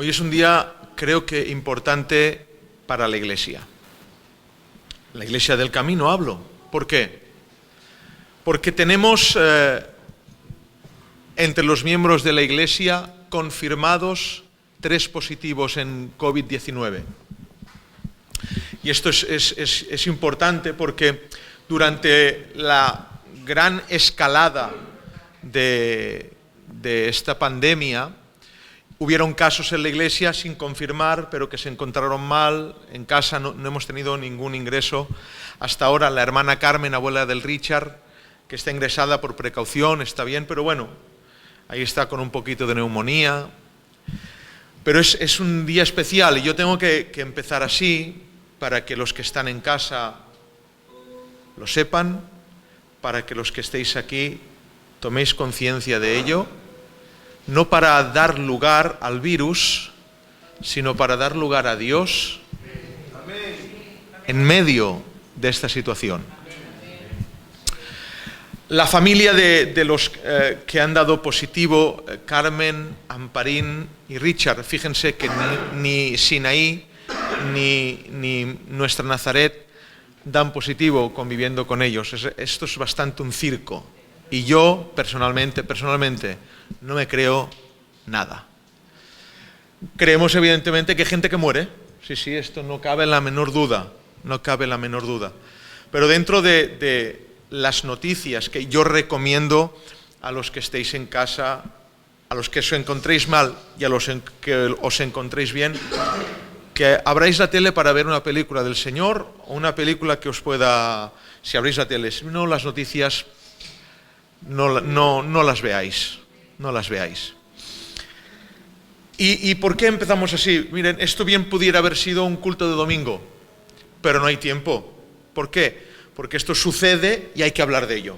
Hoy es un día, creo que importante para la Iglesia. La Iglesia del Camino hablo. ¿Por qué? Porque tenemos entre los miembros de la Iglesia confirmados 3 positivos en COVID-19. Y esto es importante porque durante la gran escalada de esta pandemia, hubieron casos en la Iglesia sin confirmar, pero que se encontraron mal. En casa no hemos tenido ningún ingreso. Hasta ahora la hermana Carmen, abuela del Richard, que está ingresada por precaución, está bien, pero bueno, ahí está con un poquito de neumonía. Pero es un día especial y yo tengo que empezar así para que los que están en casa lo sepan, para que los que estéis aquí toméis conciencia de ello. No para dar lugar al virus, sino para dar lugar a Dios en medio de esta situación. La familia de los que han dado positivo, Carmen, Amparín y Richard, fíjense que ni Sinaí ni nuestra Nazaret dan positivo conviviendo con ellos. Esto es bastante un circo. Y yo, personalmente, no me creo nada. Creemos, evidentemente, que hay gente que muere. Sí, esto no cabe la menor duda. No cabe la menor duda. Pero dentro de las noticias que yo recomiendo a los que estéis en casa, a los que os encontréis mal y a los que os encontréis bien, que abráis la tele para ver una película del Señor o una película que os pueda... Si abrís la tele, si no, las noticias... No las veáis, no las veáis. ¿Y por qué empezamos así? Miren, esto bien pudiera haber sido un culto de domingo, pero no hay tiempo. ¿Por qué? Porque esto sucede y hay que hablar de ello.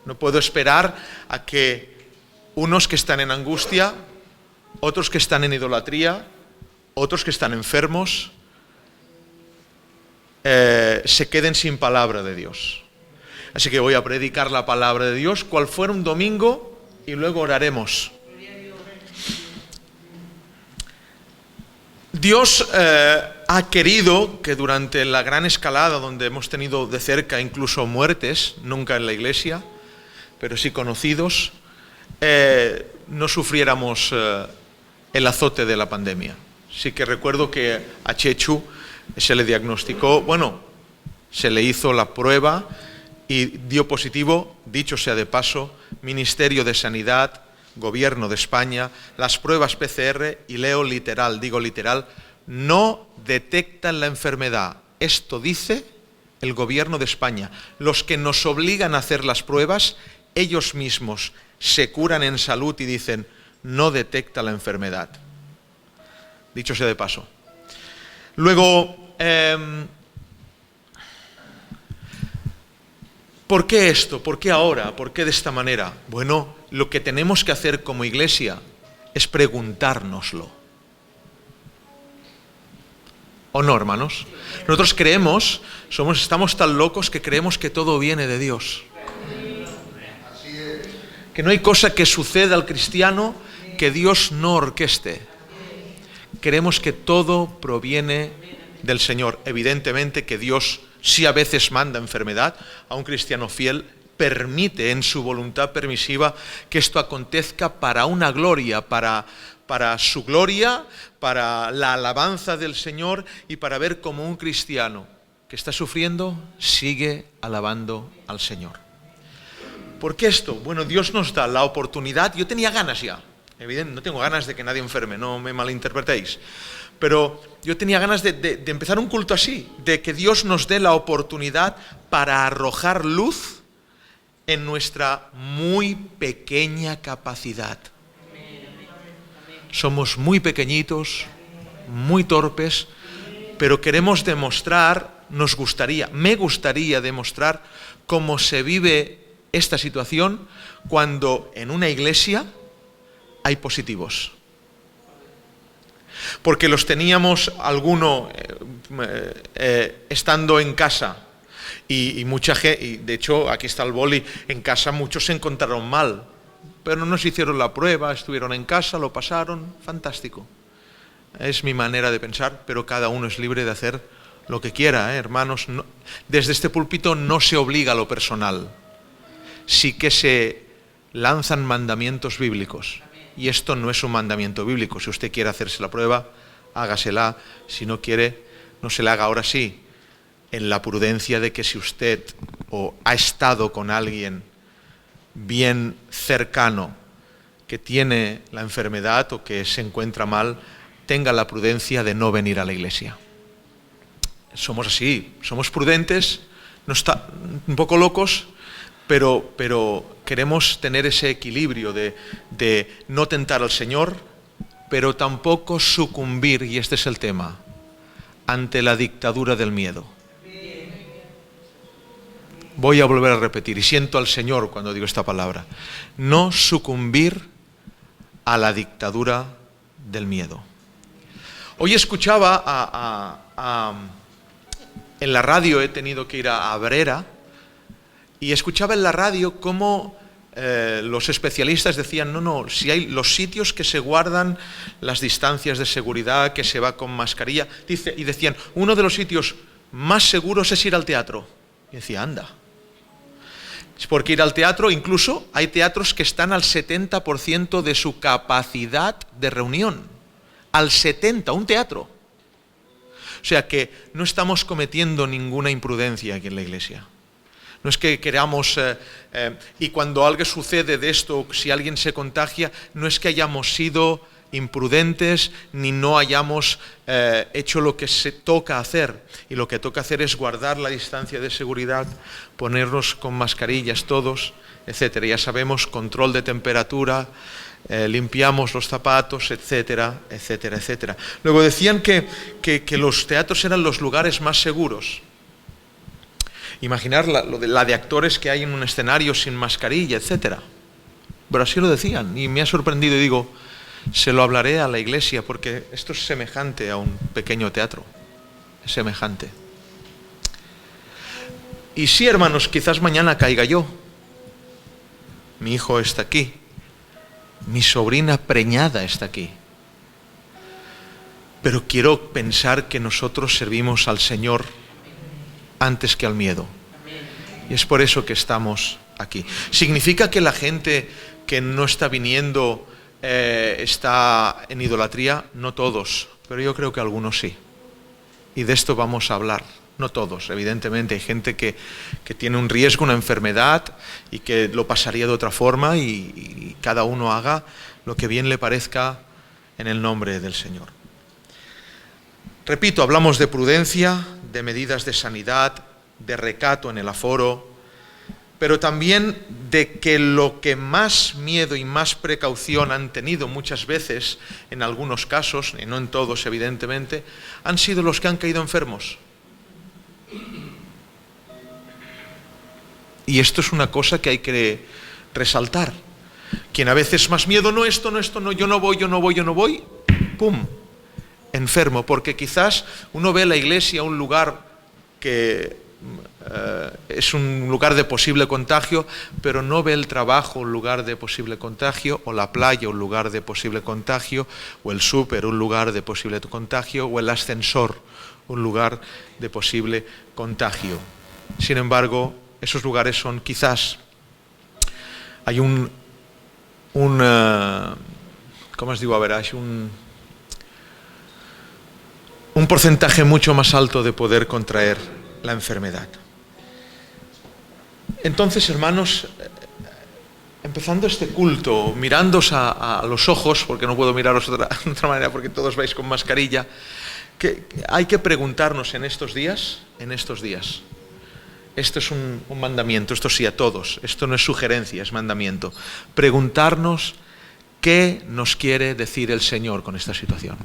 No puedo esperar a que unos que están en angustia, otros que están en idolatría, otros que están enfermos, se queden sin palabra de Dios. Así que voy a predicar la palabra de Dios, cual fuera un domingo, y luego oraremos. Dios ha querido que durante la gran escalada, donde hemos tenido de cerca incluso muertes, nunca en la Iglesia, pero sí conocidos, no sufriéramos el azote de la pandemia. Sí que recuerdo que a Chechu se le diagnosticó, se le hizo la prueba y dio positivo, dicho sea de paso, Ministerio de Sanidad, Gobierno de España, las pruebas PCR, y leo literal, digo literal, no detectan la enfermedad. Esto dice el Gobierno de España. Los que nos obligan a hacer las pruebas, ellos mismos se curan en salud y dicen, no detecta la enfermedad. Dicho sea de paso. Luego, ¿por qué esto? ¿Por qué ahora? ¿Por qué de esta manera? Bueno, lo que tenemos que hacer como Iglesia es preguntárnoslo. ¿O no, hermanos? Nosotros creemos, estamos tan locos que creemos que todo viene de Dios. Que no hay cosa que suceda al cristiano que Dios no orqueste. Creemos que todo proviene del Señor. Evidentemente que Dios sí a veces manda enfermedad, a un cristiano fiel permite en su voluntad permisiva que esto acontezca para una gloria, para su gloria, para la alabanza del Señor y para ver cómo un cristiano que está sufriendo sigue alabando al Señor. ¿Por qué esto? Bueno, Dios nos da la oportunidad. Yo tenía ganas ya, evidentemente, no tengo ganas de que nadie enferme, no me malinterpretéis. Pero yo tenía ganas de empezar un culto así, de que Dios nos dé la oportunidad para arrojar luz en nuestra muy pequeña capacidad. Somos muy pequeñitos, muy torpes, pero queremos demostrar, me gustaría demostrar cómo se vive esta situación cuando en una iglesia hay positivos. Porque los teníamos alguno estando en casa y mucha gente, y de hecho aquí está el boli, en casa muchos se encontraron mal, pero no nos hicieron la prueba, estuvieron en casa, lo pasaron, fantástico. es mi manera de pensar, pero cada uno es libre de hacer lo que quiera, hermanos. No, desde este púlpito no se obliga a lo personal. Sí que se lanzan mandamientos bíblicos. Y esto no es un mandamiento bíblico. Si usted quiere hacerse la prueba, hágasela. Si no quiere, no se la haga. Ahora sí, en la prudencia de que si usted o ha estado con alguien bien cercano que tiene la enfermedad o que se encuentra mal, tenga la prudencia de no venir a la iglesia. Somos así, somos prudentes, un poco locos, pero queremos tener ese equilibrio de no tentar al Señor, pero tampoco sucumbir, y este es el tema, ante la dictadura del miedo. Voy a volver a repetir, y siento al Señor cuando digo esta palabra, no sucumbir a la dictadura del miedo. Hoy escuchaba en la radio, he tenido que ir a Abrera, y escuchaba en la radio cómo los especialistas decían, no, si hay los sitios que se guardan las distancias de seguridad, que se va con mascarilla, y decían, uno de los sitios más seguros es ir al teatro. Y decía, anda. Es porque ir al teatro, incluso hay teatros que están al 70% de su capacidad de reunión. Al 70%, un teatro. O sea que no estamos cometiendo ninguna imprudencia aquí en la iglesia. No es que queramos, y cuando algo sucede de esto, si alguien se contagia, no es que hayamos sido imprudentes ni no hayamos hecho lo que se toca hacer. Y lo que toca hacer es guardar la distancia de seguridad, ponernos con mascarillas todos, etcétera. Ya sabemos, control de temperatura, limpiamos los zapatos, etcétera, etcétera, etcétera. Luego decían que los teatros eran los lugares más seguros. Imaginar la de actores que hay en un escenario sin mascarilla, etcétera. Pero así lo decían y me ha sorprendido y digo, se lo hablaré a la iglesia porque esto es semejante a un pequeño teatro. Es semejante. Y sí, hermanos, quizás mañana caiga yo. Mi hijo está aquí. Mi sobrina preñada está aquí. Pero quiero pensar que nosotros servimos al Señor antes que al miedo. Y es por eso que estamos aquí. ¿Significa que la gente que no está viniendo está en idolatría? No todos, pero yo creo que algunos sí. Y de esto vamos a hablar. No todos, evidentemente. Hay gente que tiene un riesgo, una enfermedad y que lo pasaría de otra forma y cada uno haga lo que bien le parezca en el nombre del Señor. Repito, hablamos de prudencia, de medidas de sanidad, de recato en el aforo, pero también de que lo que más miedo y más precaución han tenido muchas veces, en algunos casos, y no en todos evidentemente, han sido los que han caído enfermos. Y esto es una cosa que hay que resaltar. Quien a veces más miedo, no, esto, no, yo no voy, ¡pum!, enfermo, porque quizás uno ve la iglesia un lugar que es un lugar de posible contagio, pero no ve el trabajo un lugar de posible contagio, o la playa un lugar de posible contagio, o el súper un lugar de posible contagio, o el ascensor un lugar de posible contagio. Sin embargo, esos lugares son quizás, hay un porcentaje mucho más alto de poder contraer la enfermedad. Entonces, hermanos, empezando este culto, mirándoos a los ojos, porque no puedo miraros de otra manera porque todos vais con mascarilla, que hay que preguntarnos en estos días, esto es un mandamiento, esto sí a todos, esto no es sugerencia, es mandamiento, preguntarnos qué nos quiere decir el Señor con esta situación.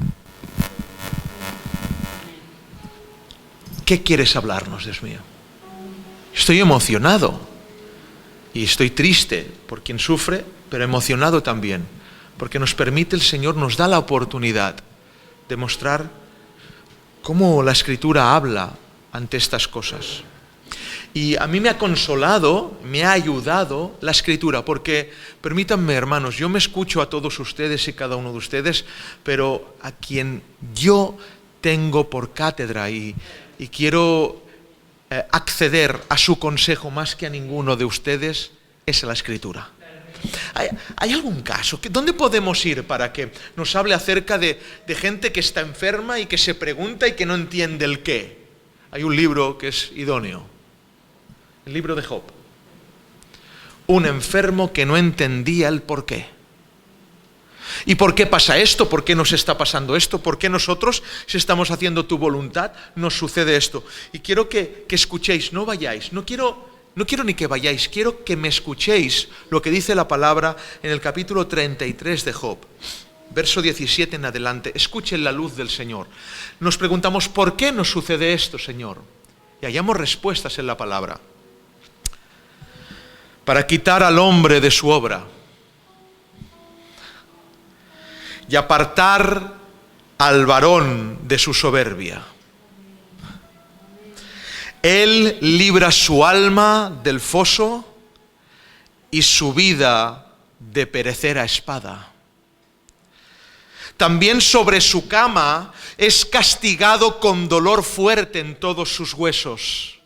¿Qué quieres hablarnos, Dios mío? Estoy emocionado y estoy triste por quien sufre, pero emocionado también, porque nos permite el Señor, nos da la oportunidad de mostrar cómo la Escritura habla ante estas cosas. Y a mí me ha consolado, me ha ayudado la Escritura, porque, permítanme hermanos, yo me escucho a todos ustedes y cada uno de ustedes, pero a quien yo tengo por cátedra y quiero acceder a su consejo más que a ninguno de ustedes, es a la Escritura. ¿Hay algún caso? ¿Dónde podemos ir para que nos hable acerca de gente que está enferma y que se pregunta y que no entiende el qué? Hay un libro que es idóneo, el libro de Job. Un enfermo que no entendía el por qué. ¿Y por qué pasa esto? ¿Por qué nos está pasando esto? ¿Por qué nosotros, si estamos haciendo tu voluntad, nos sucede esto? Y quiero que escuchéis, no vayáis, no quiero ni que vayáis, quiero que me escuchéis lo que dice la palabra en el capítulo 33 de Job, verso 17 en adelante. Escuchen la luz del Señor. Nos preguntamos, ¿por qué nos sucede esto, Señor? Y hallamos respuestas en la palabra. Para quitar al hombre de su obra y apartar al varón de su soberbia. Él libra su alma del foso y su vida de perecer a espada. También sobre su cama es castigado con dolor fuerte en todos sus huesos,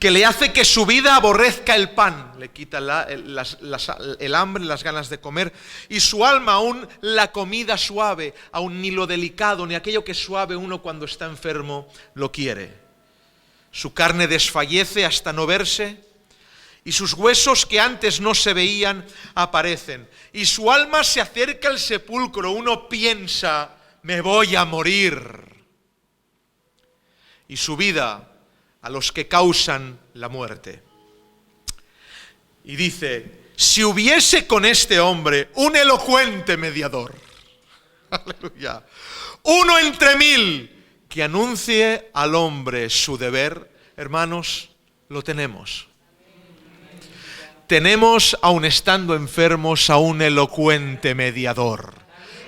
que le hace que su vida aborrezca el pan, le quita el hambre, las ganas de comer, y su alma aún la comida suave, aún ni lo delicado, ni aquello que es suave uno cuando está enfermo lo quiere. Su carne desfallece hasta no verse, y sus huesos que antes no se veían aparecen. Y su alma se acerca al sepulcro. Uno piensa, me voy a morir. Y su vida a los que causan la muerte. Y dice, si hubiese con este hombre un elocuente mediador, aleluya, uno entre mil, que anuncie al hombre su deber, hermanos, lo tenemos. Tenemos, aun estando enfermos, a un elocuente mediador.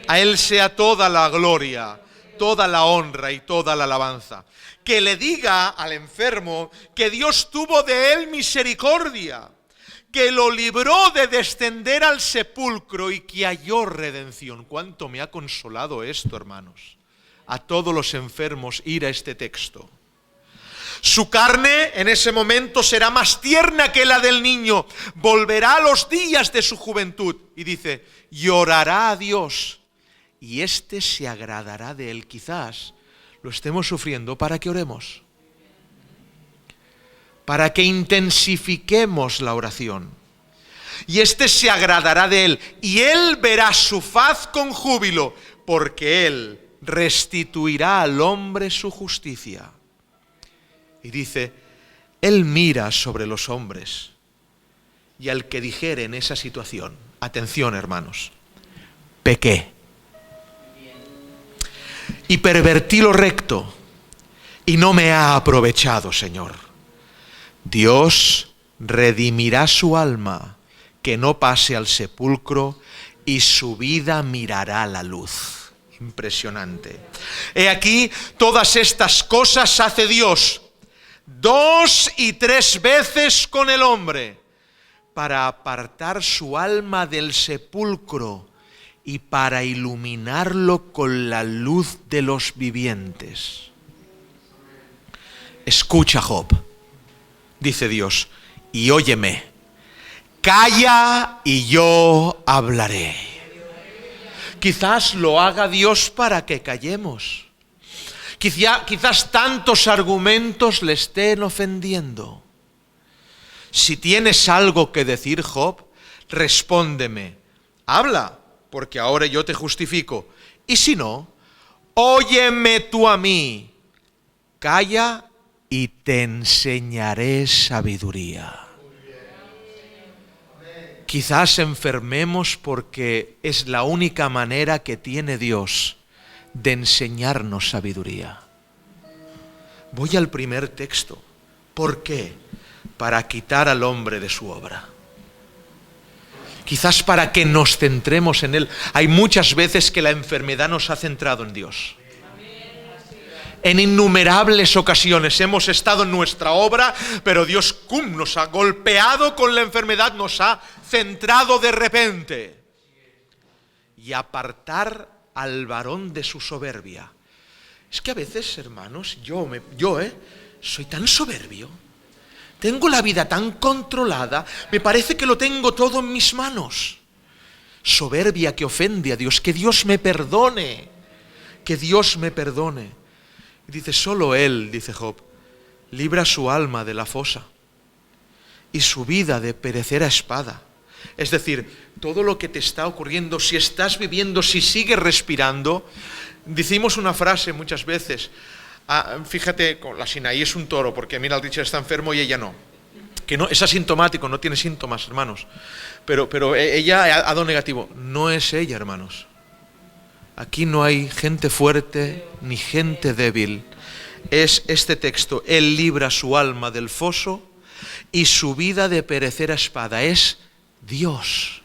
A Él sea toda la gloria, toda la honra y toda la alabanza. Que le diga al enfermo que Dios tuvo de él misericordia, que lo libró de descender al sepulcro y que halló redención. ¿Cuánto me ha consolado esto, hermanos? A todos los enfermos ir a este texto. Su carne en ese momento será más tierna que la del niño, volverá a los días de su juventud. Y dice, llorará a Dios y éste se agradará de él. Quizás lo estemos sufriendo para que oremos, para que intensifiquemos la oración. Y éste se agradará de él y él verá su faz con júbilo, porque él restituirá al hombre su justicia. Y dice, él mira sobre los hombres y al que dijere en esa situación, atención hermanos, pequé y pervertí lo recto y no me ha aprovechado, Señor. Dios redimirá su alma, que no pase al sepulcro, y su vida mirará la luz. Impresionante. He aquí, todas estas cosas hace Dios 2 y 3 veces con el hombre, para apartar su alma del sepulcro y para iluminarlo con la luz de los vivientes. Escucha, Job, dice Dios, y óyeme, calla y yo hablaré. Quizás lo haga Dios para que callemos. Quizás tantos argumentos le estén ofendiendo. Si tienes algo que decir, Job, respóndeme. Habla, porque ahora yo te justifico. Y si no, óyeme tú a mí. Calla y te enseñaré sabiduría. Quizás enfermemos porque es la única manera que tiene Dios de enseñarnos sabiduría. Voy al primer texto. ¿Por qué? Para quitar al hombre de su obra. Quizás para que nos centremos en Él. Hay muchas veces que la enfermedad nos ha centrado en Dios. En innumerables ocasiones hemos estado en nuestra obra, pero Dios nos ha golpeado con la enfermedad, nos ha centrado de repente. Y apartar al varón de su soberbia. Es que a veces, hermanos, yo soy tan soberbio, tengo la vida tan controlada, me parece que lo tengo todo en mis manos. Soberbia que ofende a Dios, que Dios me perdone, que Dios me perdone. Y dice, solo Él, dice Job, libra su alma de la fosa y su vida de perecer a espada. Es decir, todo lo que te está ocurriendo, si estás viviendo, si sigues respirando, decimos una frase muchas veces, fíjate, la Sinaí es un toro, porque mira, el Richard está enfermo y ella no. Que no, es asintomático, no tiene síntomas, hermanos. Pero ella ha dado negativo. No es ella, hermanos. Aquí no hay gente fuerte ni gente débil. Es este texto, Él libra su alma del foso y su vida de perecer a espada. Es Dios.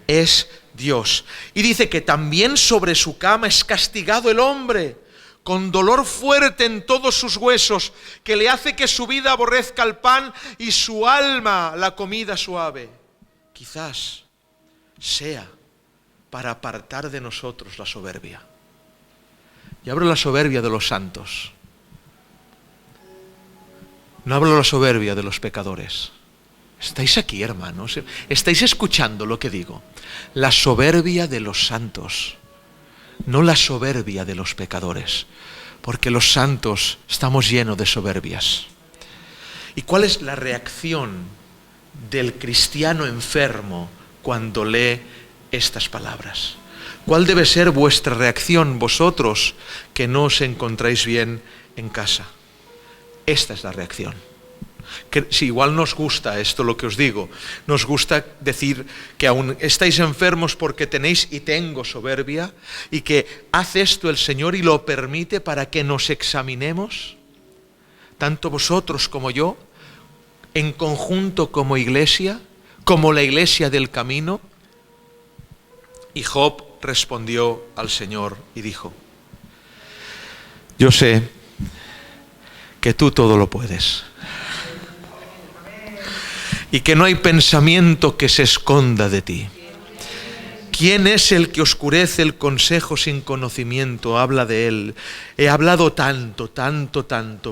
Es Dios. Y dice que también sobre su cama es castigado el hombre, con dolor fuerte en todos sus huesos, que le hace que su vida aborrezca el pan y su alma la comida suave. Quizás sea para apartar de nosotros la soberbia. Y hablo de la soberbia de los santos. No hablo de la soberbia de los pecadores. ¿Estáis aquí, hermanos? ¿Estáis escuchando lo que digo? La soberbia de los santos, no la soberbia de los pecadores, porque los santos estamos llenos de soberbias. ¿Y cuál es la reacción del cristiano enfermo cuando lee estas palabras? ¿Cuál debe ser vuestra reacción, vosotros que no os encontráis bien en casa? Esta es la reacción. Que si igual nos gusta esto lo que os digo, nos gusta decir que aún estáis enfermos porque tenéis y tengo soberbia, y que hace esto el Señor y lo permite para que nos examinemos, tanto vosotros como yo, en conjunto como iglesia, como la iglesia del camino. Y Job respondió al Señor y dijo, yo sé que tú todo lo puedes, y que no hay pensamiento que se esconda de ti. ¿Quién es el que oscurece el consejo sin conocimiento? Habla de él. He hablado tanto,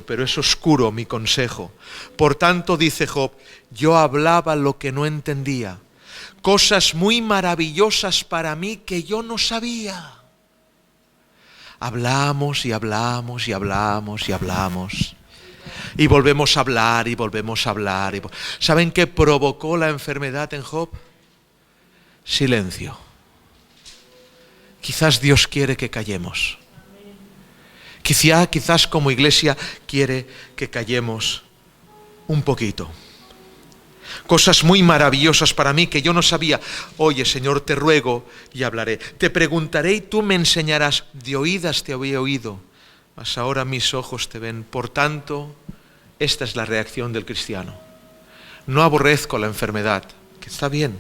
pero es oscuro mi consejo. Por tanto, dice Job, yo hablaba lo que no entendía, cosas muy maravillosas para mí que yo no sabía. Hablamos y hablamos y hablamos y hablamos. Y volvemos a hablar y volvemos a hablar. ¿Saben qué provocó la enfermedad en Job? Silencio. Quizás Dios quiere que callemos. Quizás como iglesia quiere que callemos un poquito. Cosas muy maravillosas para mí que yo no sabía. Oye, Señor, te ruego y hablaré. Te preguntaré y tú me enseñarás. De oídas te había oído, mas ahora mis ojos te ven. Por tanto, esta es la reacción del cristiano. No aborrezco la enfermedad, que está bien.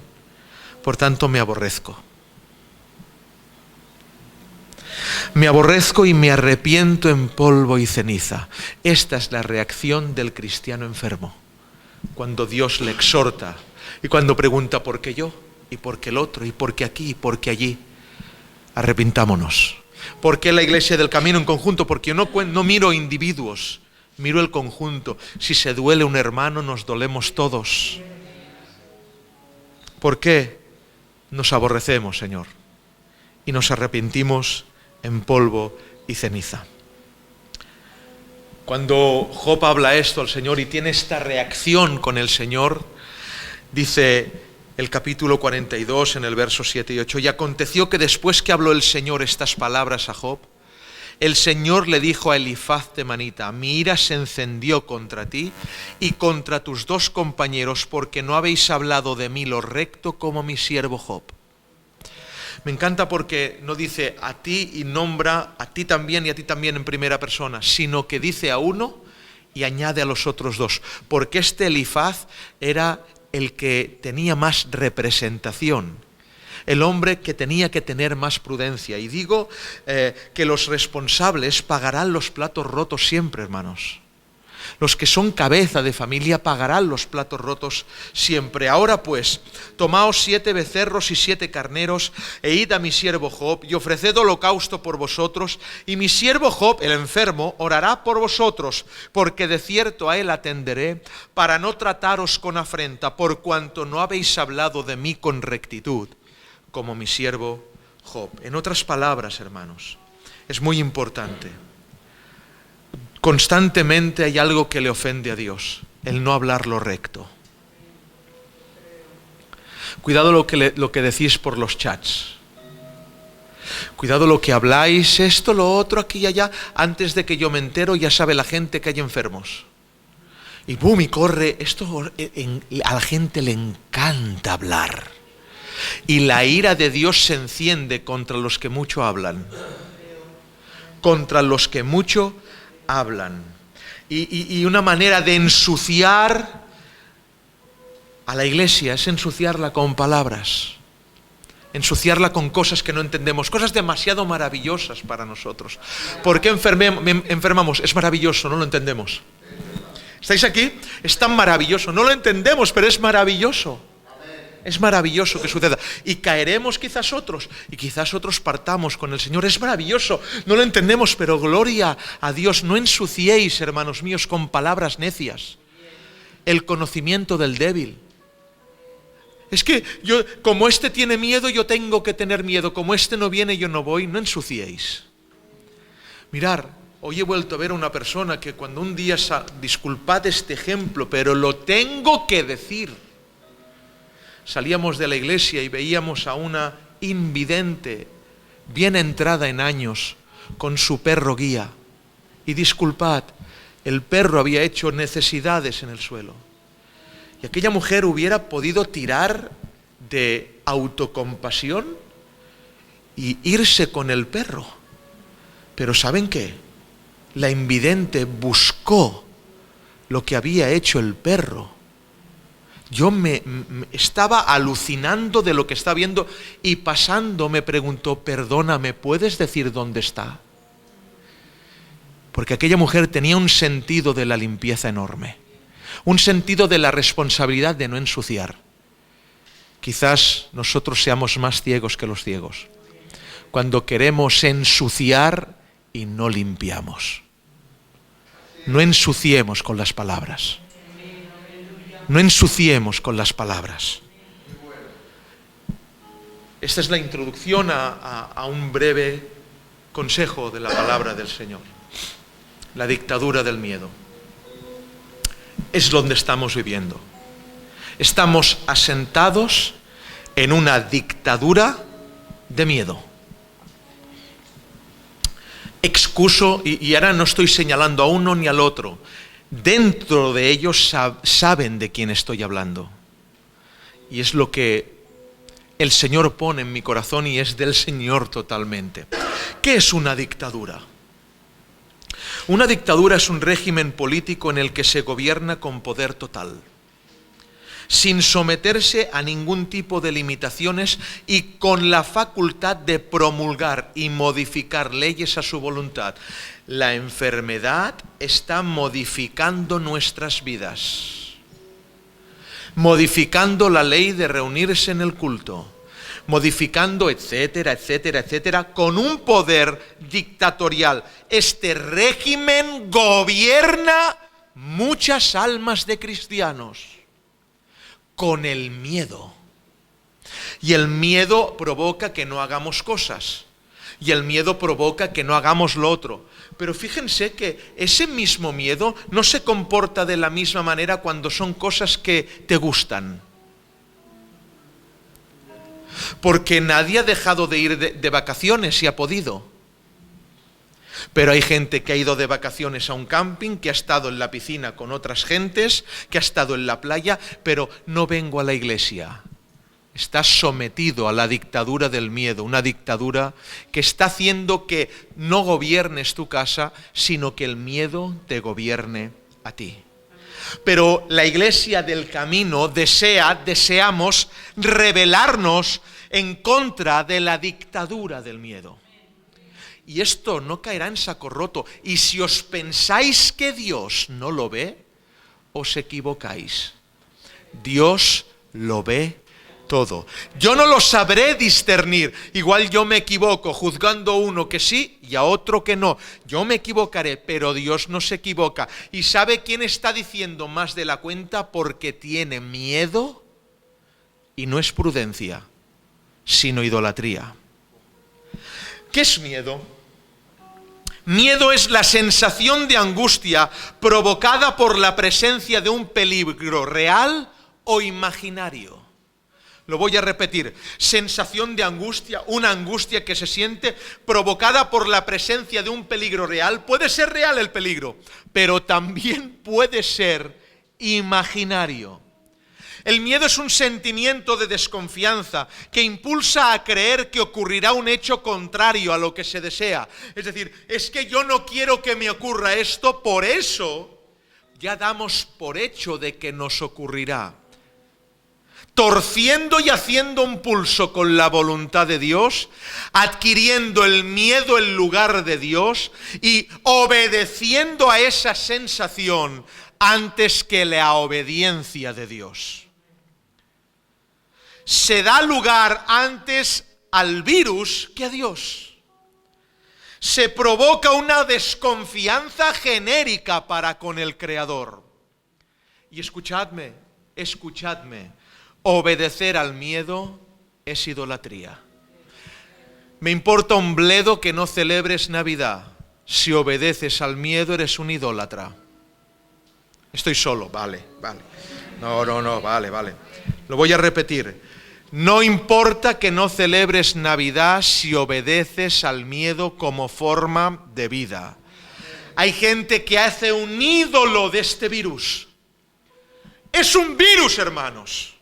Por tanto, me aborrezco. Me aborrezco y me arrepiento en polvo y ceniza. Esta es la reacción del cristiano enfermo. Cuando Dios le exhorta y cuando pregunta ¿por qué yo? ¿Y por qué el otro? ¿Y por qué aquí? ¿Y por qué allí? Arrepintámonos. ¿Por qué la iglesia del camino en conjunto? Porque yo no miro individuos, miro el conjunto. Si se duele un hermano, nos dolemos todos. ¿Por qué nos aborrecemos, Señor? Y nos arrepentimos en polvo y ceniza. Cuando Job habla esto al Señor y tiene esta reacción con el Señor, dice el capítulo 42 en el verso 7 y 8, y aconteció que después que habló el Señor estas palabras a Job, el Señor le dijo a Elifaz temanita, mi ira se encendió contra ti y contra tus dos compañeros, porque no habéis hablado de mí lo recto como mi siervo Job. Me encanta porque no dice a ti y nombra a ti también y a ti también en primera persona, sino que dice a uno y añade a los otros dos, porque este Elifaz era el que tenía más representación. el hombre que tenía que tener más prudencia. Y digo que los responsables pagarán los platos rotos siempre, hermanos. Los que son cabeza de familia pagarán los platos rotos siempre. Ahora pues, tomaos 7 becerros y 7 carneros, e id a mi siervo Job, y ofreced holocausto por vosotros, y mi siervo Job, el enfermo, orará por vosotros, porque de cierto a él atenderé, para no trataros con afrenta, por cuanto no habéis hablado de mí con rectitud, como mi siervo Job. En otras palabras, hermanos, es muy importante. Constantemente hay algo que le ofende a Dios, el no hablar lo recto. Cuidado lo que decís por los chats. Cuidado lo que habláis, esto, lo otro, aquí y allá. Antes de que yo me entero, ya sabe la gente que hay enfermos. Y boom, y corre. Esto a la gente le encanta hablar. Y la ira de Dios se enciende contra los que mucho hablan. Contra los que mucho hablan. Y una manera de ensuciar a la iglesia es ensuciarla con palabras, ensuciarla con cosas que no entendemos, cosas demasiado maravillosas para nosotros. ¿Por qué enfermamos? Es maravilloso, no lo entendemos. ¿Estáis aquí? Es tan maravilloso, no lo entendemos, pero es maravilloso. Es maravilloso que suceda. Y caeremos quizás otros, y quizás otros partamos con el Señor. Es maravilloso, no lo entendemos, pero gloria a Dios. No ensuciéis, hermanos míos, con palabras necias el conocimiento del débil. Es que como este tiene miedo, yo tengo que tener miedo. Como este no viene, yo no voy. No ensuciéis. Mirar, hoy he vuelto a ver a una persona que cuando un día, disculpad este ejemplo, pero lo tengo que decir. Salíamos de la iglesia y veíamos a una invidente, bien entrada en años, con su perro guía. Y disculpad, el perro había hecho necesidades en el suelo. Y aquella mujer hubiera podido tirar de autocompasión y irse con el perro. Pero ¿saben qué? La invidente buscó lo que había hecho el perro. Yo me estaba alucinando de lo que estaba viendo, y pasando me preguntó: perdóname, ¿puedes decir dónde está? Porque aquella mujer tenía un sentido de la limpieza enorme, un sentido de la responsabilidad de no ensuciar. Quizás nosotros seamos más ciegos que los ciegos cuando queremos ensuciar y no limpiamos. No ensuciemos con las palabras. No ensuciemos con las palabras. Esta es la introducción a un breve consejo de la palabra del Señor. La dictadura del miedo. Es donde estamos viviendo. Estamos asentados en una dictadura de miedo. Excuso, y ahora no estoy señalando a uno ni al otro. Dentro de ellos saben de quién estoy hablando. Y es lo que el Señor pone en mi corazón, y es del Señor totalmente. ¿Qué es una dictadura? Una dictadura es un régimen político en el que se gobierna con poder total, sin someterse a ningún tipo de limitaciones y con la facultad de promulgar y modificar leyes a su voluntad. La enfermedad está modificando nuestras vidas, modificando la ley de reunirse en el culto, modificando, etcétera, etcétera, etcétera, con un poder dictatorial. Este régimen gobierna muchas almas de cristianos con el miedo. Y el miedo provoca que no hagamos cosas. Y el miedo provoca que no hagamos lo otro. Pero fíjense que ese mismo miedo no se comporta de la misma manera cuando son cosas que te gustan. Porque nadie ha dejado de ir de vacaciones si ha podido. Pero hay gente que ha ido de vacaciones a un camping, que ha estado en la piscina con otras gentes, que ha estado en la playa, pero no vengo a la iglesia. Estás sometido a la dictadura del miedo, una dictadura que está haciendo que no gobiernes tu casa, sino que el miedo te gobierne a ti. Pero la iglesia del camino deseamos rebelarnos en contra de la dictadura del miedo. Y esto no caerá en saco roto. Y si os pensáis que Dios no lo ve, os equivocáis. Dios lo ve todo. Yo no lo sabré discernir. Igual yo me equivoco juzgando a uno que sí y a otro que no. Yo me equivocaré, pero Dios no se equivoca. ¿Y sabe quién está diciendo más de la cuenta? Porque tiene miedo y no es prudencia, sino idolatría. ¿Qué es miedo? Miedo es la sensación de angustia provocada por la presencia de un peligro real o imaginario. Lo voy a repetir. Sensación de angustia, una angustia que se siente provocada por la presencia de un peligro real. Puede ser real el peligro, pero también puede ser imaginario. El miedo es un sentimiento de desconfianza que impulsa a creer que ocurrirá un hecho contrario a lo que se desea. Es decir, es que yo no quiero que me ocurra esto, por eso ya damos por hecho de que nos ocurrirá. Torciendo y haciendo un pulso con la voluntad de Dios, adquiriendo el miedo en lugar de Dios y obedeciendo a esa sensación antes que la obediencia de Dios. Se da lugar antes al virus que a Dios. Se provoca una desconfianza genérica para con el Creador. Y escuchadme, obedecer al miedo es idolatría. Me importa un bledo que no celebres Navidad. Si obedeces al miedo eres un idólatra. Estoy solo, vale. No, vale. Lo voy a repetir. No importa que no celebres Navidad si obedeces al miedo como forma de vida. Hay gente que hace un ídolo de este virus. Es un virus, hermanos.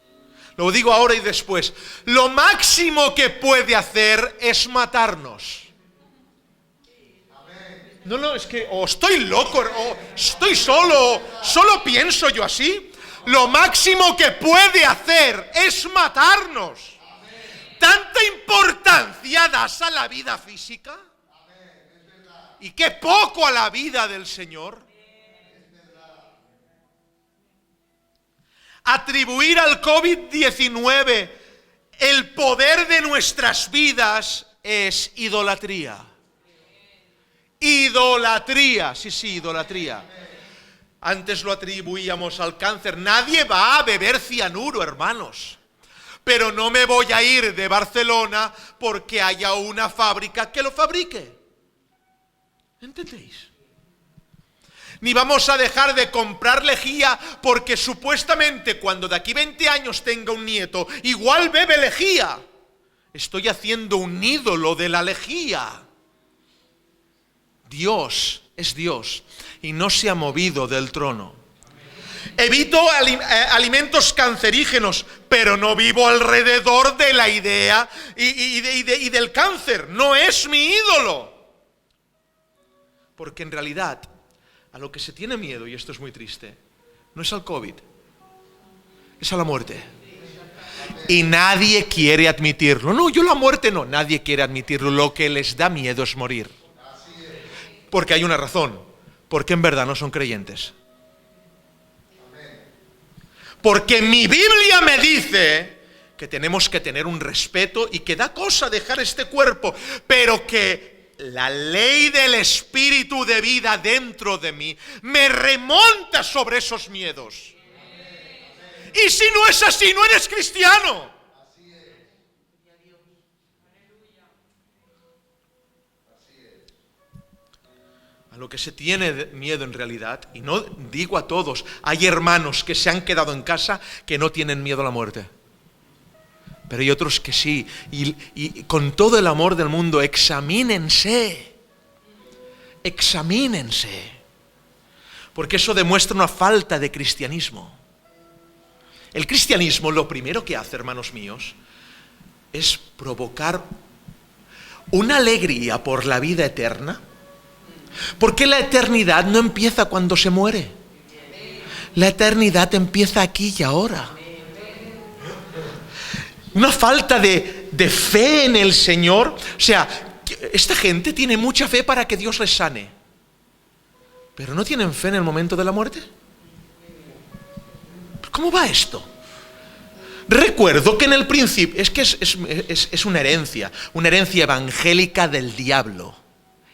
Lo digo ahora y después. Lo máximo que puede hacer es matarnos. No, es que o estoy loco, o estoy solo pienso yo así. Lo máximo que puede hacer es matarnos. ¿Tanta importancia das a la vida física? ¿Y qué poco a la vida del Señor? Atribuir al COVID-19 el poder de nuestras vidas es idolatría. Idolatría, sí, idolatría. Antes lo atribuíamos al cáncer. Nadie va a beber cianuro, hermanos. Pero no me voy a ir de Barcelona porque haya una fábrica que lo fabrique. ¿Entendéis? Ni vamos a dejar de comprar lejía porque supuestamente cuando de aquí 20 años tenga un nieto, igual bebe lejía. Estoy haciendo un ídolo de la lejía. Dios es Dios y no se ha movido del trono. Evito alimentos cancerígenos, pero no vivo alrededor de la idea y del cáncer. No es mi ídolo. Porque en realidad, a lo que se tiene miedo, y esto es muy triste, no es al COVID, es a la muerte. Y nadie quiere admitirlo. No, yo la muerte no, nadie quiere admitirlo. Lo que les da miedo es morir. Porque hay una razón, porque en verdad no son creyentes. Porque mi Biblia me dice que tenemos que tener un respeto y que da cosa dejar este cuerpo, pero que la ley del espíritu de vida dentro de mí me remonta sobre esos miedos. Y si no es así, no eres cristiano. A lo que se tiene miedo en realidad, y no digo a todos, hay hermanos que se han quedado en casa que no tienen miedo a la muerte. Pero hay otros que sí, y con todo el amor del mundo, examínense. Porque eso demuestra una falta de cristianismo. El cristianismo lo primero que hace, hermanos míos, es provocar una alegría por la vida eterna. Porque la eternidad no empieza cuando se muere. La eternidad empieza aquí y ahora. Una falta de de fe en el Señor. O sea, esta gente tiene mucha fe para que Dios les sane, pero no tienen fe en el momento de la muerte. ¿Cómo va esto? Recuerdo que en el principio, es que es una herencia evangélica del diablo.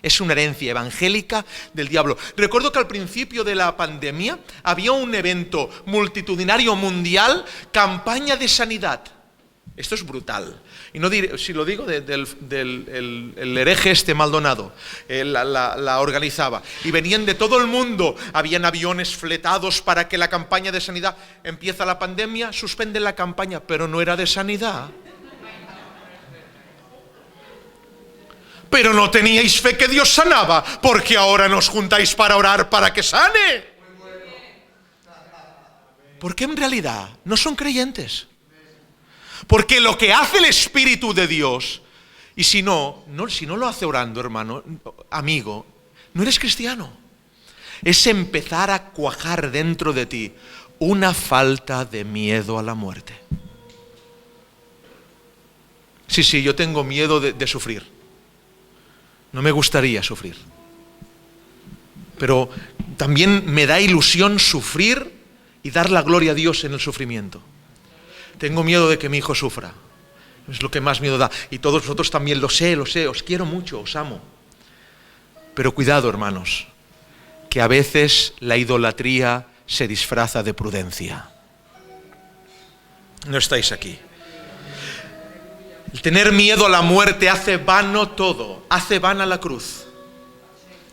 Es una herencia evangélica del diablo. Recuerdo que al principio de la pandemia había un evento multitudinario mundial, campaña de sanidad. Esto es brutal. Y no diré, si lo digo, el hereje Maldonado la organizaba. Y venían de todo el mundo. Habían aviones fletados para que la campaña de sanidad. Empieza la pandemia, suspenden la campaña, pero no era de sanidad. Pero no teníais fe que Dios sanaba, porque ahora nos juntáis para orar para que sane. Porque en realidad no son creyentes. Porque lo que hace el Espíritu de Dios, y si no lo hace orando, hermano, amigo, no eres cristiano. Es empezar a cuajar dentro de ti una falta de miedo a la muerte. Sí, yo tengo miedo de sufrir. No me gustaría sufrir. Pero también me da ilusión sufrir y dar la gloria a Dios en el sufrimiento. Tengo miedo de que mi hijo sufra. Es lo que más miedo da. Y todos vosotros también lo sé. Os quiero mucho, os amo. Pero cuidado, hermanos, que a veces la idolatría se disfraza de prudencia. No estáis aquí. El tener miedo a la muerte hace vano todo. Hace vana la cruz.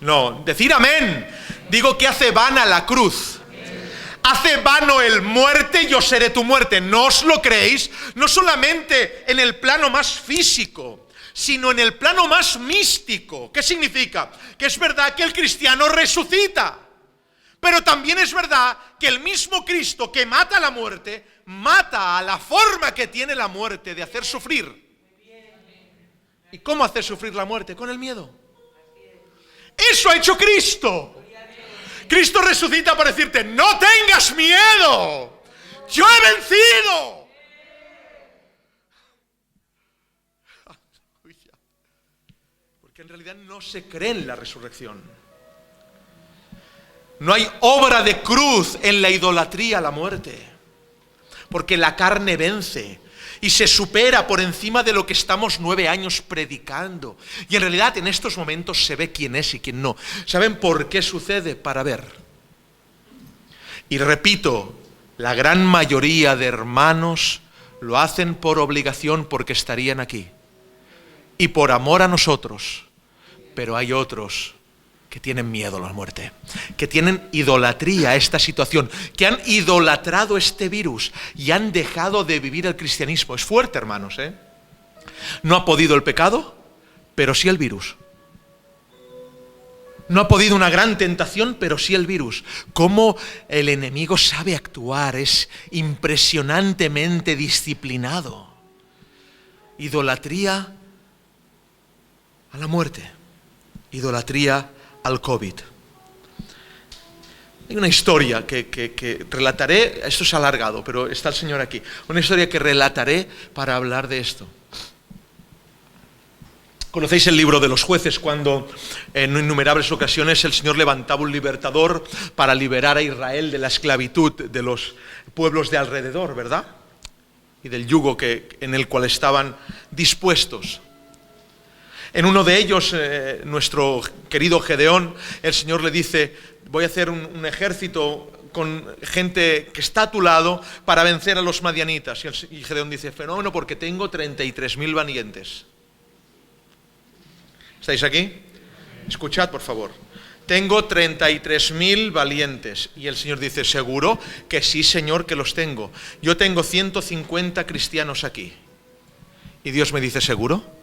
No, decir amén. Digo que hace vana la cruz. Hace vano el muerte, yo seré tu muerte. ¿No os lo creéis? No solamente en el plano más físico, sino en el plano más místico. ¿Qué significa? Que es verdad que el cristiano resucita. Pero también es verdad que el mismo Cristo que mata la muerte, mata a la forma que tiene la muerte de hacer sufrir. ¿Y cómo hacer sufrir la muerte? Con el miedo. Eso ha hecho Cristo. Cristo resucita para decirte, no tengas miedo, yo he vencido. Porque en realidad no se cree en la resurrección. No hay obra de cruz en la idolatría a la muerte. Porque la carne vence y se supera por encima de lo que estamos 9 años predicando. Y en realidad en estos momentos se ve quién es y quién no. ¿Saben por qué sucede? Para ver. Y repito, la gran mayoría de hermanos lo hacen por obligación porque estarían aquí. Y por amor a nosotros. Pero hay otros que tienen miedo a la muerte, que tienen idolatría a esta situación, que han idolatrado este virus y han dejado de vivir el cristianismo. Es fuerte, hermanos, ¿eh? No ha podido el pecado, pero sí el virus. No ha podido una gran tentación, pero sí el virus. Cómo el enemigo sabe actuar, es impresionantemente disciplinado. Idolatría a la muerte, idolatría al COVID. Hay una historia que relataré, esto es alargado, pero está el Señor aquí. Una historia que relataré para hablar de esto. Conocéis el libro de los jueces, cuando en innumerables ocasiones el Señor levantaba un libertador para liberar a Israel de la esclavitud de los pueblos de alrededor, ¿verdad? Y del yugo en el cual estaban dispuestos. En uno de ellos, nuestro querido Gedeón, el Señor le dice, voy a hacer un ejército con gente que está a tu lado para vencer a los madianitas. Y Gedeón dice, fenómeno, porque tengo 33.000 valientes. ¿Estáis aquí? Escuchad, por favor. Tengo 33.000 valientes. Y el Señor dice, ¿seguro? Que sí, Señor, que los tengo. Yo tengo 150 cristianos aquí. Y Dios me dice, ¿seguro?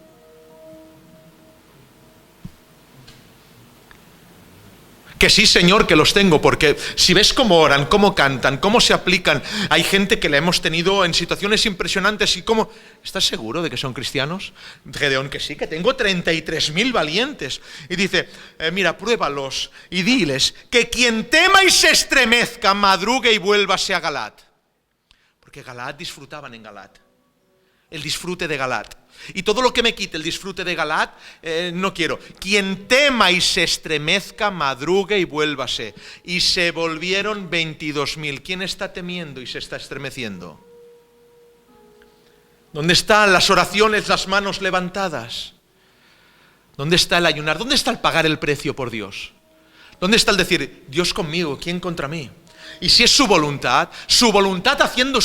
Que sí, Señor, que los tengo, porque si ves cómo oran, cómo cantan, cómo se aplican, hay gente que la hemos tenido en situaciones impresionantes y cómo... ¿Estás seguro de que son cristianos? Gedeón, que sí, que tengo 33.000 valientes. Y dice, mira, pruébalos y diles que quien tema y se estremezca, madrugue y vuélvase a Galat. Porque Galat disfrutaban en Galat. El disfrute de Galat. Y todo lo que me quite el disfrute de Galaad, no quiero. Quien tema y se estremezca, madrugue y vuélvase. Y se volvieron 22.000. ¿Quién está temiendo y se está estremeciendo? ¿Dónde están las oraciones, las manos levantadas? ¿Dónde está el ayunar? ¿Dónde está el pagar el precio por Dios? ¿Dónde está el decir, Dios conmigo, ¿quién contra mí? Y si es su voluntad haciendo,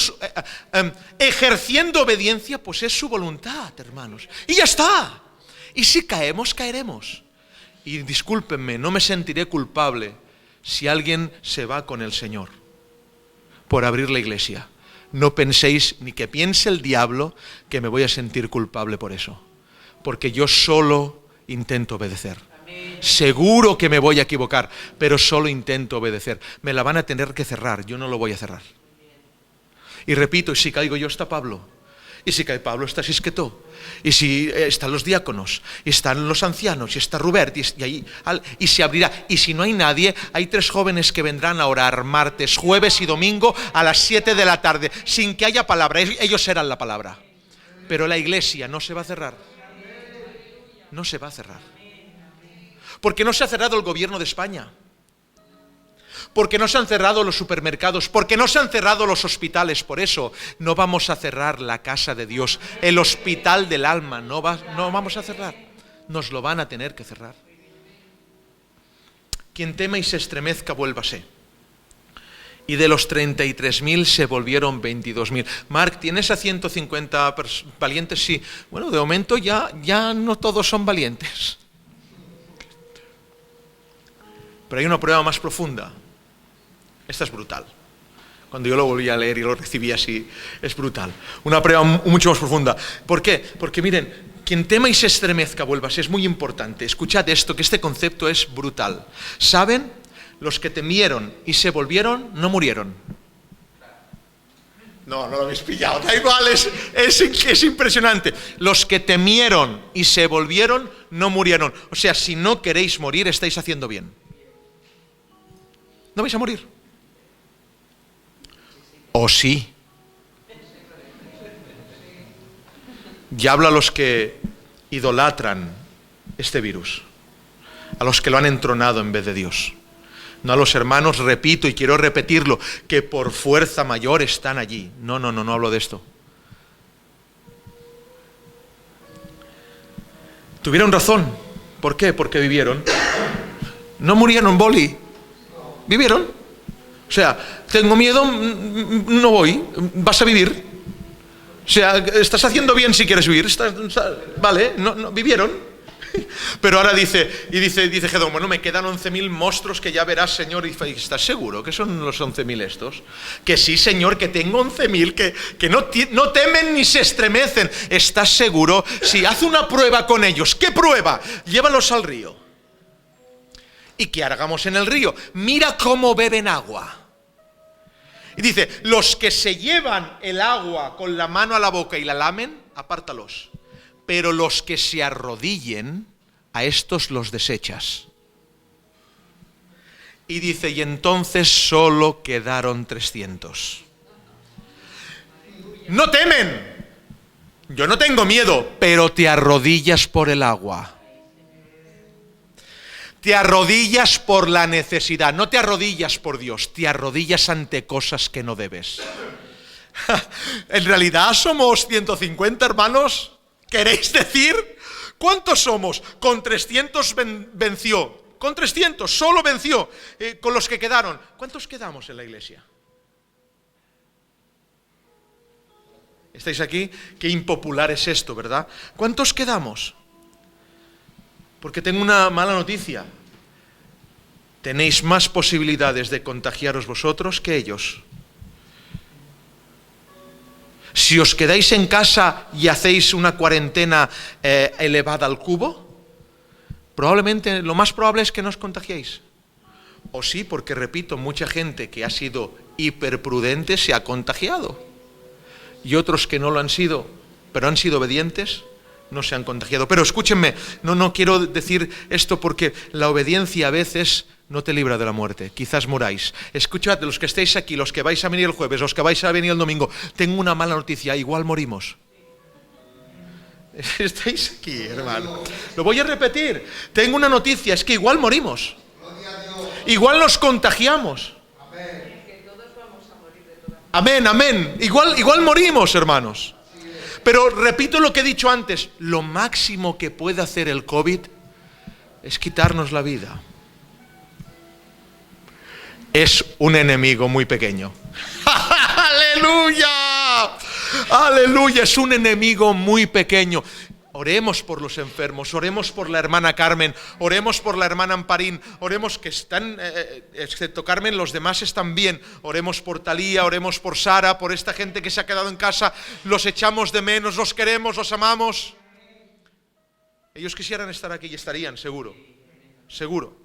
ejerciendo obediencia, pues es su voluntad, hermanos. Y ya está. Y si caemos, caeremos. Y discúlpenme, no me sentiré culpable si alguien se va con el Señor por abrir la iglesia. No penséis, ni que piense el diablo, que me voy a sentir culpable por eso. Porque yo solo intento obedecer. Seguro que me voy a equivocar, pero solo intento obedecer. Me la van a tener que cerrar, yo no lo voy a cerrar. Y repito, y si caigo yo está Pablo, y si cae Pablo está Sisquetó, y si están los diáconos, y están los ancianos, y está Rubert, y se abrirá. Y si no hay nadie, hay 3 jóvenes que vendrán a orar martes, jueves y domingo a las 7 de la tarde, sin que haya palabra. Ellos serán la palabra. Pero la iglesia no se va a cerrar. No se va a cerrar. Porque no se ha cerrado el gobierno de España, porque no se han cerrado los supermercados, porque no se han cerrado los hospitales. Por eso no vamos a cerrar la casa de Dios, el hospital del alma, no vamos a cerrar, nos lo van a tener que cerrar. Quien tema y se estremezca, vuélvase. Y de los 33.000 se volvieron 22.000. Marc, ¿tienes a 150 valientes? Sí. Bueno, de momento ya no todos son valientes. Pero hay una prueba más profunda. Esta es brutal. Cuando yo lo volví a leer y lo recibí así, es brutal. Una prueba mucho más profunda. ¿Por qué? Porque miren, quien tema y se estremezca, vuélvase. Es muy importante. Escuchad esto, que este concepto es brutal. ¿Saben? Los que temieron y se volvieron, no murieron. No lo habéis pillado. Da igual, es impresionante. Los que temieron y se volvieron, no murieron. O sea, si no queréis morir, estáis haciendo bien. No vais a morir. ¿O sí? Diablo a los que idolatran este virus, a los que lo han entronado en vez de Dios. No a los hermanos, repito y quiero repetirlo, que por fuerza mayor están allí. No hablo de esto. Tuvieron razón. ¿Por qué? Porque vivieron. No murieron, Boli. Vivieron. O sea, tengo miedo, no voy. Vas a vivir. O sea, estás haciendo bien si quieres vivir. Vale, no, vivieron. Pero ahora dice Gedón, bueno, me quedan 11.000 monstruos que ya verás, Señor. Y ¿estás seguro que son los 11.000 estos? Que sí, Señor, que tengo 11.000 que no temen ni se estremecen. ¿Estás seguro? Sí, haz una prueba con ellos. ¿Qué prueba? Llévalos al río. ¿Y qué hagamos en el río? Mira cómo beben agua. Y dice, los que se llevan el agua con la mano a la boca y la lamen, apártalos. Pero los que se arrodillen, a estos los desechas. Y dice, y entonces solo quedaron 300. No temen. Yo no tengo miedo, pero te arrodillas por el agua. Te arrodillas por la necesidad, no te arrodillas por Dios, te arrodillas ante cosas que no debes. En realidad somos 150 hermanos, ¿queréis decir? ¿Cuántos somos? Con 300 venció, con 300 solo venció, con los que quedaron. ¿Cuántos quedamos en la iglesia? ¿Estáis aquí? Qué impopular es esto, ¿verdad? ¿Cuántos quedamos? Porque tengo una mala noticia. Tenéis más posibilidades de contagiaros vosotros que ellos. Si os quedáis en casa y hacéis una cuarentena elevada al cubo, probablemente lo más probable es que no os contagiéis. O sí, porque repito, mucha gente que ha sido hiperprudente se ha contagiado. Y otros que no lo han sido, pero han sido obedientes, no se han contagiado. Pero escúchenme, no quiero decir esto porque la obediencia a veces no te libra de la muerte. Quizás moráis. Escuchad, los que estéis aquí, los que vais a venir el jueves, los que vais a venir el domingo, tengo una mala noticia, igual morimos. Estáis aquí, hermano. Lo voy a repetir. Tengo una noticia, es que igual morimos. Igual nos contagiamos. Amén, amén. Igual morimos, hermanos. Pero repito lo que he dicho antes. Lo máximo que puede hacer el COVID es quitarnos la vida. Es un enemigo muy pequeño. ¡Aleluya! ¡Aleluya! Es un enemigo muy pequeño. Oremos por los enfermos, oremos por la hermana Carmen, oremos por la hermana Amparín, oremos que están, excepto Carmen, los demás están bien. Oremos por Talía, oremos por Sara, por esta gente que se ha quedado en casa. Los echamos de menos, los queremos, los amamos. Ellos quisieran estar aquí y estarían, seguro. Seguro.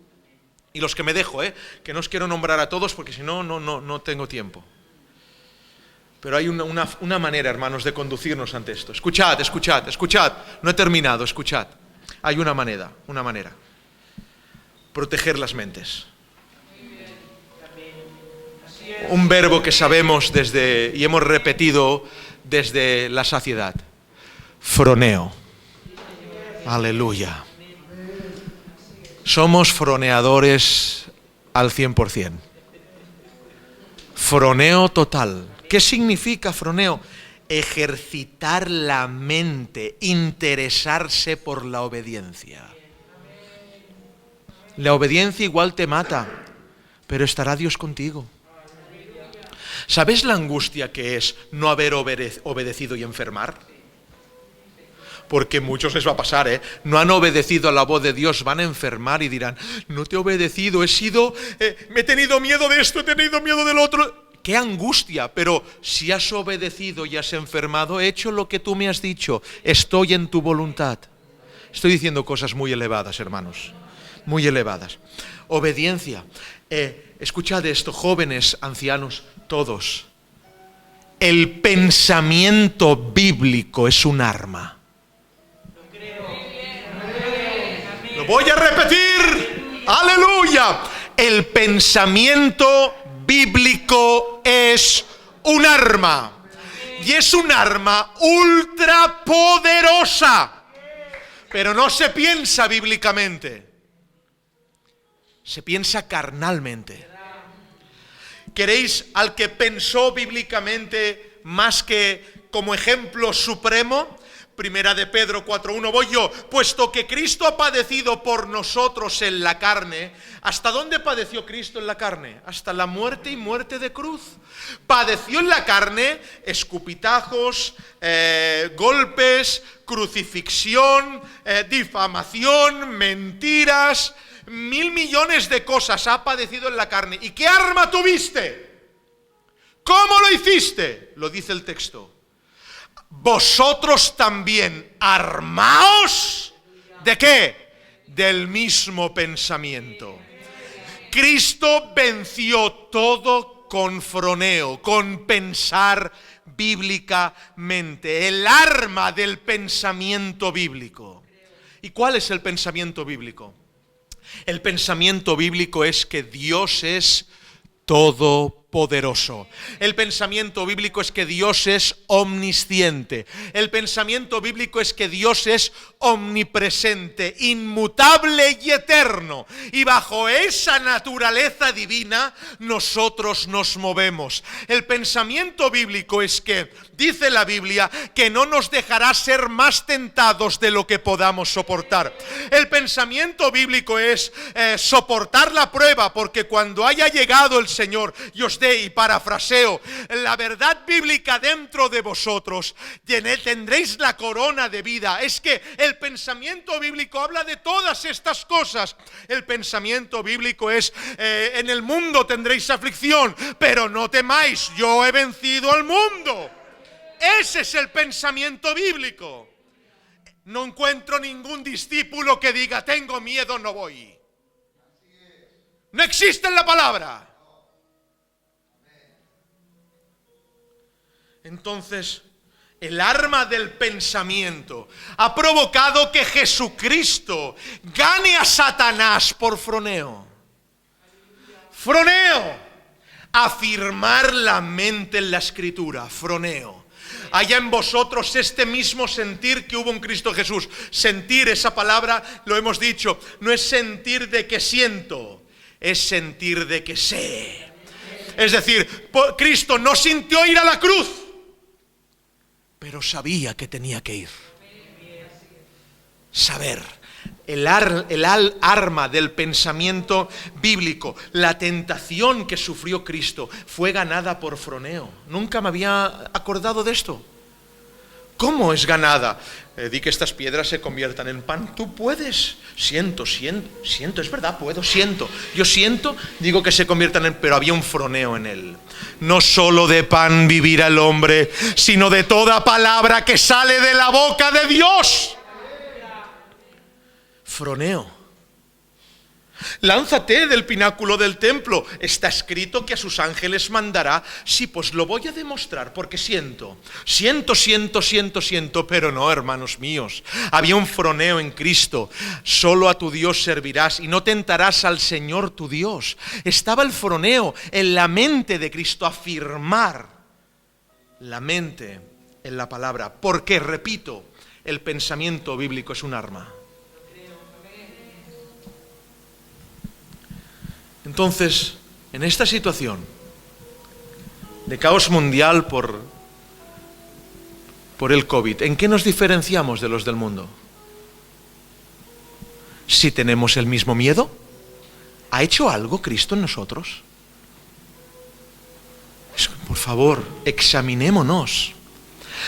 Y los que me dejo, que no os quiero nombrar a todos porque si no, no tengo tiempo. Pero hay una manera, hermanos, de conducirnos ante esto. Escuchad. No he terminado, escuchad. Hay una manera. Proteger las mentes. Un verbo que sabemos y hemos repetido desde la saciedad. Froneo. Aleluya. Somos froneadores al 100%. Froneo total. ¿Qué significa froneo? Ejercitar la mente, interesarse por la obediencia. La obediencia igual te mata, pero estará Dios contigo. ¿Sabes la angustia que es no haber obedecido y enfermar? Porque muchos les va a pasar, no han obedecido a la voz de Dios, van a enfermar y dirán, no te he obedecido, me he tenido miedo de esto, he tenido miedo del otro. ¡Qué angustia! Pero si has obedecido y has enfermado, he hecho lo que tú me has dicho, estoy en tu voluntad. Estoy diciendo cosas muy elevadas, hermanos, muy elevadas. Obediencia. Escuchad esto, jóvenes, ancianos, todos. El pensamiento bíblico es un arma. Lo voy a repetir. ¡Aleluya! El pensamiento bíblico es un arma. Y es un arma ultra poderosa. Pero no se piensa bíblicamente. Se piensa carnalmente. ¿Queréis al que pensó bíblicamente más que como ejemplo supremo? Primera de Pedro 4:1, voy yo. Puesto que Cristo ha padecido por nosotros en la carne. ¿Hasta dónde padeció Cristo en la carne? Hasta la muerte y muerte de cruz. Padeció en la carne escupitajos, golpes, crucifixión, difamación, mentiras, 1.000 millones de cosas ha padecido en la carne. ¿Y qué arma tuviste? ¿Cómo lo hiciste? Lo dice el texto. Vosotros también armaos, ¿de qué? Del mismo pensamiento. Cristo venció todo con froneo, con pensar bíblicamente. El arma del pensamiento bíblico. ¿Y cuál es el pensamiento bíblico? El pensamiento bíblico es que Dios es todopoderoso. El pensamiento bíblico es que Dios es omnisciente. El pensamiento bíblico es que Dios es omnipresente, inmutable y eterno. Y bajo esa naturaleza divina nosotros nos movemos. El pensamiento bíblico es que, dice la Biblia, que no nos dejará ser más tentados de lo que podamos soportar. El pensamiento bíblico es soportar la prueba, porque cuando haya llegado el Señor y os dé, y parafraseo, la verdad bíblica dentro de vosotros, tendréis la corona de vida. Es que el pensamiento bíblico habla de todas estas cosas. El pensamiento bíblico es, en el mundo tendréis aflicción, pero no temáis, yo he vencido al mundo. Ese es el pensamiento bíblico. No encuentro ningún discípulo que diga, tengo miedo, no voy. No existe en la palabra. Entonces, el arma del pensamiento ha provocado que Jesucristo gane a Satanás por froneo. Froneo. Afirmar la mente en la Escritura. Froneo. haya en vosotros este mismo sentir que hubo en Cristo Jesús. Sentir, esa palabra, lo hemos dicho, no es sentir de que siento, es sentir de que sé. Es decir, Cristo no sintió ir a la cruz, pero sabía que tenía que ir. Saber. El arma del pensamiento bíblico, la tentación que sufrió Cristo, fue ganada por Froneo. Nunca me había acordado de esto. ¿Cómo es ganada? Di que estas piedras se conviertan en pan. Tú puedes. Siento, es verdad, puedo, siento. Yo siento, digo que se conviertan en... Pero había un Froneo en él. No solo de pan vivirá el hombre, sino de toda palabra que sale de la boca de Dios. Froneo. Lánzate del pináculo del templo. Está escrito que a sus ángeles mandará. Sí, pues lo voy a demostrar porque siento, pero no, hermanos míos. Había un froneo en Cristo. Solo a tu Dios servirás y no tentarás al Señor tu Dios. Estaba el froneo en la mente de Cristo, afirmar la mente en la palabra. Porque, repito, el pensamiento bíblico es un arma. Entonces, en esta situación de caos mundial por el COVID, ¿en qué nos diferenciamos de los del mundo? Si tenemos el mismo miedo, ¿ha hecho algo Cristo en nosotros? Por favor, examinémonos.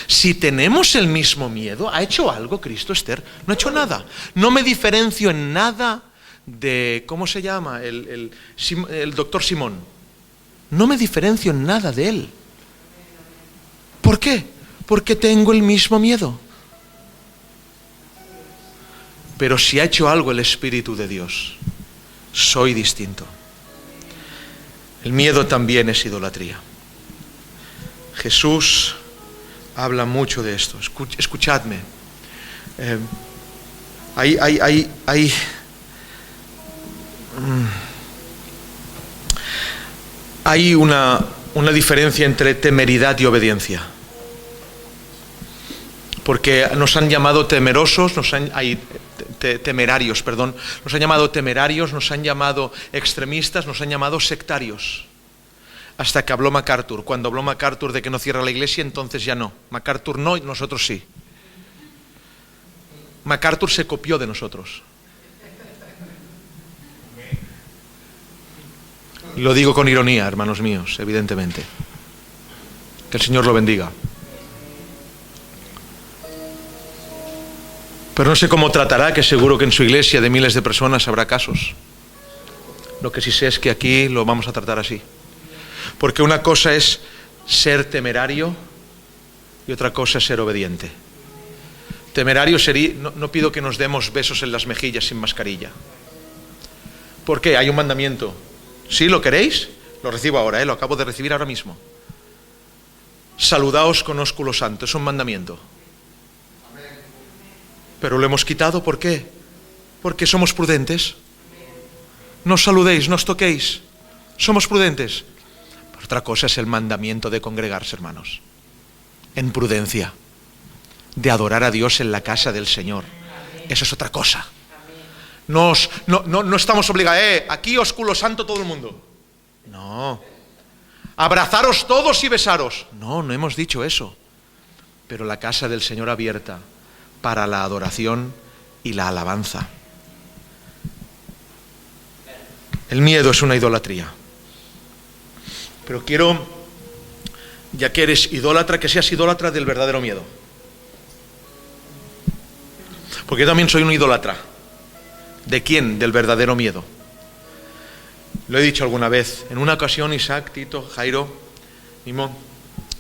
Si tenemos el mismo miedo, ¿ha hecho algo Cristo, Esther? No ha hecho nada. No me diferencio en nada de, ¿cómo se llama? El doctor Simón. No me diferencio en nada de él. ¿Por qué? Porque tengo el mismo miedo. Pero si ha hecho algo el Espíritu de Dios, soy distinto. El miedo también es idolatría. Jesús habla mucho de esto. Escuchadme. Hay una diferencia entre temeridad y obediencia. Porque nos han llamado temerosos, temerarios, perdón. Nos han llamado temerarios, nos han llamado extremistas, nos han llamado sectarios. Hasta que habló MacArthur. Cuando habló MacArthur de que no cierra la iglesia, entonces ya no. MacArthur no y nosotros sí. MacArthur se copió de nosotros. Lo digo con ironía, hermanos míos, evidentemente. Que el Señor lo bendiga. Pero no sé cómo tratará, que seguro que en su iglesia de miles de personas habrá casos. Lo que sí sé es que aquí lo vamos a tratar así. Porque una cosa es ser temerario y otra cosa es ser obediente. Temerario sería, no pido que nos demos besos en las mejillas sin mascarilla. ¿Por qué? Hay un mandamiento. ¿Sí lo queréis? Lo recibo ahora, lo acabo de recibir ahora mismo. Saludaos con ósculo santo, es un mandamiento. Pero lo hemos quitado, ¿por qué? Porque somos prudentes. No os saludéis, no os toquéis. Somos prudentes. Otra cosa es el mandamiento de congregarse, hermanos. En prudencia. De adorar a Dios en la casa del Señor. Eso es otra cosa. No estamos obligados, aquí ósculo santo todo el mundo. No. Abrazaros todos y besaros. No hemos dicho eso. Pero la casa del Señor abierta para la adoración y la alabanza. El miedo es una idolatría. Pero quiero, ya que eres idólatra, que seas idólatra del verdadero miedo. Porque yo también soy un idólatra. ¿De quién? Del verdadero miedo. Lo he dicho alguna vez. En una ocasión, Isaac, Tito, Jairo, Mimo,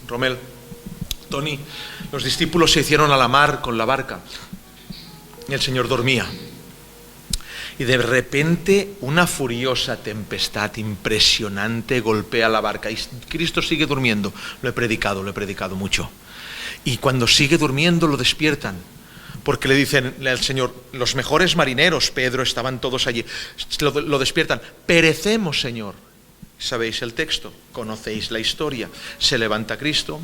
Romel, Tony, los discípulos se hicieron a la mar con la barca. Y el Señor dormía. Y de repente una furiosa tempestad impresionante golpea la barca. Y Cristo sigue durmiendo. Lo he predicado mucho. Y cuando sigue durmiendo lo despiertan. Porque le dicen al Señor, los mejores marineros, Pedro, estaban todos allí, lo despiertan. Perecemos, Señor. ¿Sabéis el texto? ¿Conocéis la historia? Se levanta Cristo,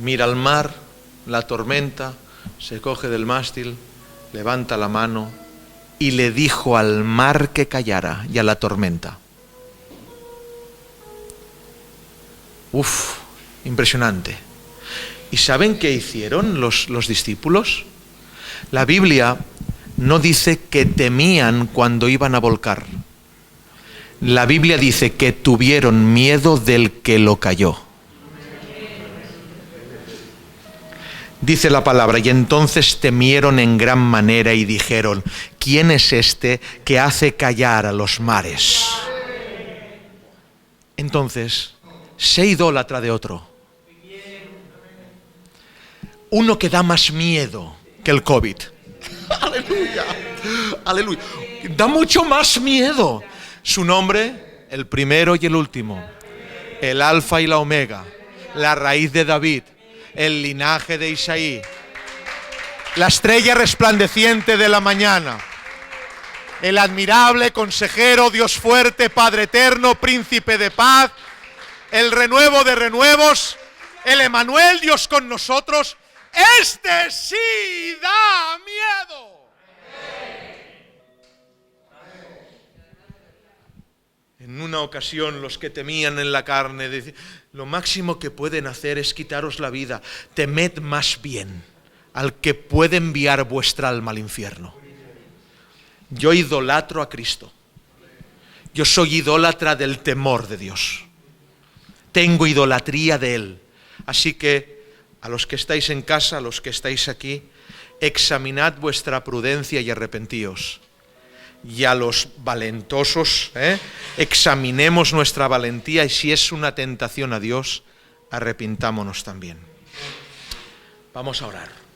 mira al mar, la tormenta, se coge del mástil, levanta la mano y le dijo al mar que callara y a la tormenta. Uf, impresionante. ¿Y saben qué hicieron los discípulos? La Biblia no dice que temían cuando iban a volcar. La Biblia dice que tuvieron miedo del que lo cayó. Dice la palabra, y entonces temieron en gran manera y dijeron, ¿quién es este que hace callar a los mares? Entonces, sé idólatra de otro. Uno que da más miedo que el COVID. Aleluya, aleluya. Da mucho más miedo. Su nombre, el primero y el último, el alfa y la omega, la raíz de David, el linaje de Isaí, la estrella resplandeciente de la mañana, el admirable consejero, Dios fuerte, Padre eterno, príncipe de paz, el renuevo de renuevos, el Emanuel, Dios con nosotros. Este sí da miedo. En una ocasión los que temían en la carne decían, lo máximo que pueden hacer es quitaros la vida. Temed más bien al que puede enviar vuestra alma al infierno. Yo idolatro a Cristo. Yo soy idólatra del temor de Dios. Tengo idolatría de Él. Así que a los que estáis en casa, a los que estáis aquí, examinad vuestra prudencia y arrepentíos. Y a los valentosos, examinemos nuestra valentía y si es una tentación a Dios, arrepintámonos también. Vamos a orar.